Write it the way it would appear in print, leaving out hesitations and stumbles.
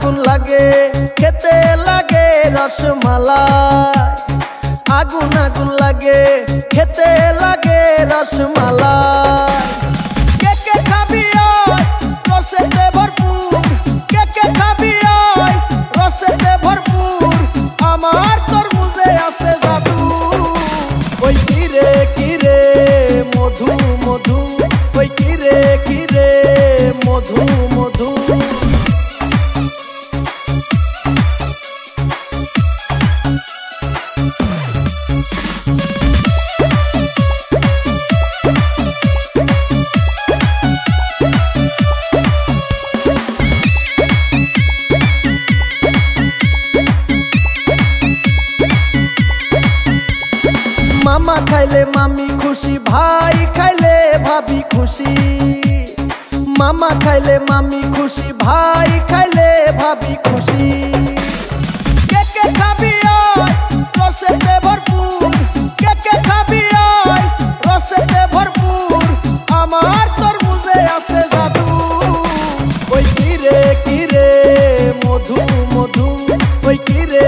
আগুন লাগে খেতে লাগে রসমালাই, আগুন আগুন লাগে খেতে লাগে রসমালাই। কে কে খাবি আয় রসেতে ভরপুর, কে কে খাবি আয় রসেতে ভরপুর, আমার তরমুজে আছে জাদু। ওই কিরে কিরে মধু মধু, ওই কিরে কিরে মধু মধু। मामा खाइले मामी खुशी, भाई खाइले भाभी खुशी। मामा खाइले मामी खुशी, भाई खाइले भाभी खुशी। के खाबी आय रसेते भरपुर, के खाबी आय रसेते भरपुर, आमार तरमुजे आछे जादू। ओई किरे किरे मधु मधु, ओई किरे